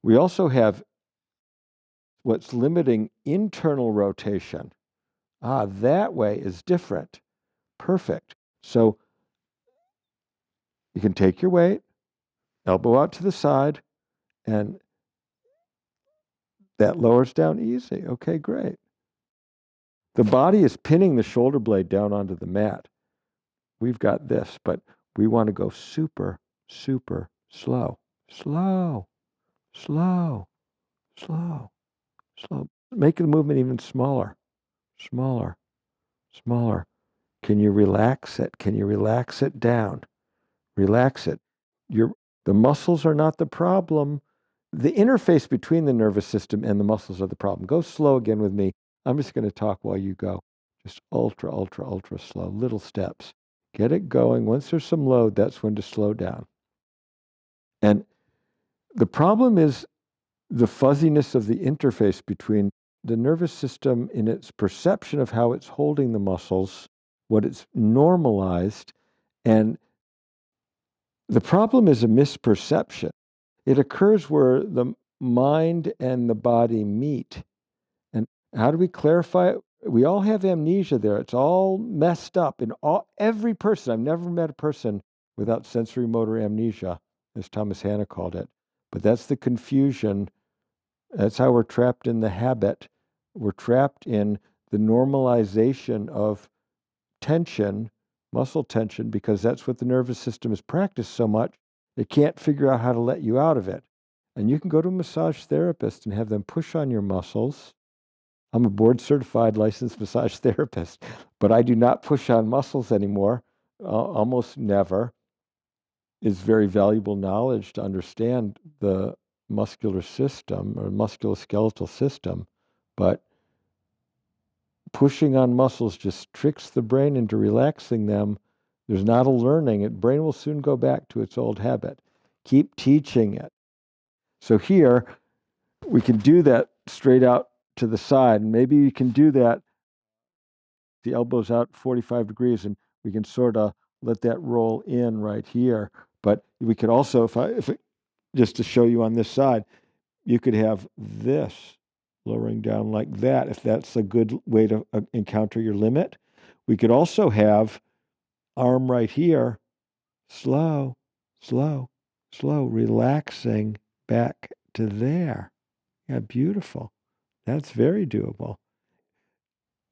We also have what's limiting internal rotation. That way is different. Perfect. So you can take your weight, elbow out to the side, and that lowers down easy. Okay, great. The body is pinning the shoulder blade down onto the mat. We've got this, but we want to go super, super slow. Slow, slow, slow, slow. Make the movement even smaller, smaller, smaller. Can you relax it? Can you relax it down? Relax it. The muscles are not the problem. The interface between the nervous system and the muscles are the problem. Go slow again with me. I'm just going to talk while you go. Just ultra, ultra, ultra slow, little steps. Get it going. Once there's some load, that's when to slow down. And the problem is the fuzziness of the interface between the nervous system in its perception of how it's holding the muscles, what it's normalized, and the problem is a misperception. It occurs where the mind and the body meet. And how do we clarify it? We all have amnesia there. It's all messed up in every person. I've never met a person without sensory motor amnesia, as Thomas Hanna called it. But that's the confusion. That's how we're trapped in the habit. We're trapped in the normalization of tension, muscle tension, because that's what the nervous system has practiced so much. It can't figure out how to let you out of it. And you can go to a massage therapist and have them push on your muscles. I'm a board-certified licensed massage therapist, but I do not push on muscles anymore, almost never. It's very valuable knowledge to understand the muscular system or musculoskeletal system, but pushing on muscles just tricks the brain into relaxing them. There's not a learning. The brain will soon go back to its old habit. Keep teaching it. So here, we can do that straight out to the side. And maybe you can do that, the elbows out 45 degrees, and we can sort of let that roll in right here. But we could also, just to show you on this side, you could have this lowering down like that, if that's a good way to encounter your limit. We could also have arm right here, slow, slow, slow, relaxing back to there. Yeah, beautiful. That's very doable.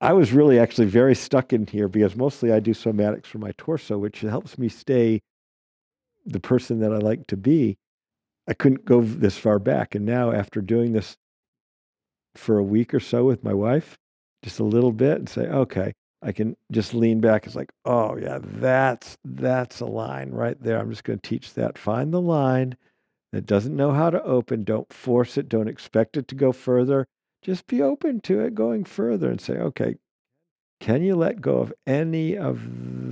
I was really actually very stuck in here because mostly I do somatics for my torso, which helps me stay the person that I like to be. I couldn't go this far back. And now after doing this for a week or so with my wife, just a little bit, and say, okay, I can just lean back. It's like, oh yeah, that's a line right there. I'm just going to teach that. Find the line that doesn't know how to open. Don't force it. Don't expect it to go further. Just be open to it going further and say, okay, can you let go of any of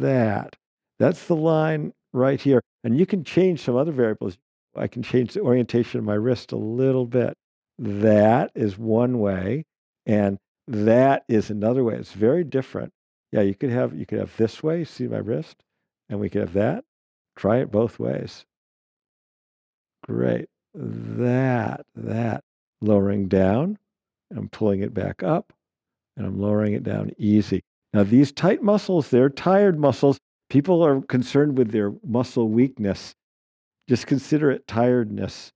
that? That's the line right here. And you can change some other variables. I can change the orientation of my wrist a little bit. That is one way, and that is another way. It's very different. Yeah, you could have this way, see my wrist, and we could have that. Try it both ways. Great. That. Lowering down, I'm pulling it back up, and I'm lowering it down easy. Now, these tight muscles, they're tired muscles. People are concerned with their muscle weakness. Just consider it tiredness.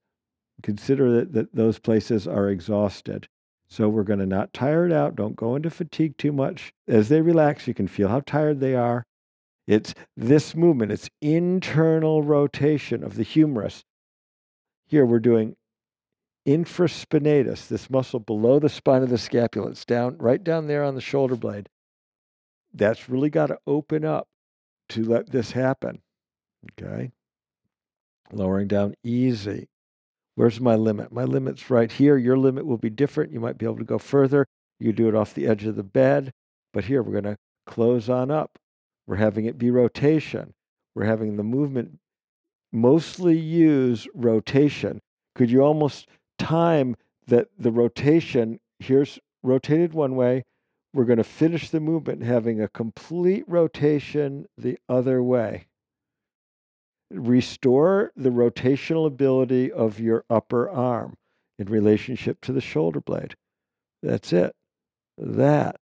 Consider that those places are exhausted. So we're going to not tire it out. Don't go into fatigue too much. As they relax, you can feel how tired they are. It's this movement. It's internal rotation of the humerus. Here we're doing infraspinatus, this muscle below the spine of the scapula. It's down, right down there on the shoulder blade. That's really got to open up to let this happen. Okay. Lowering down easy. Where's my limit? My limit's right here. Your limit will be different. You might be able to go further. You do it off the edge of the bed. But here, we're going to close on up. We're having it be rotation. We're having the movement mostly use rotation. Could you almost time that the rotation, here's rotated one way, we're going to finish the movement having a complete rotation the other way. Restore the rotational ability of your upper arm. in relationship to the shoulder blade. That's it. That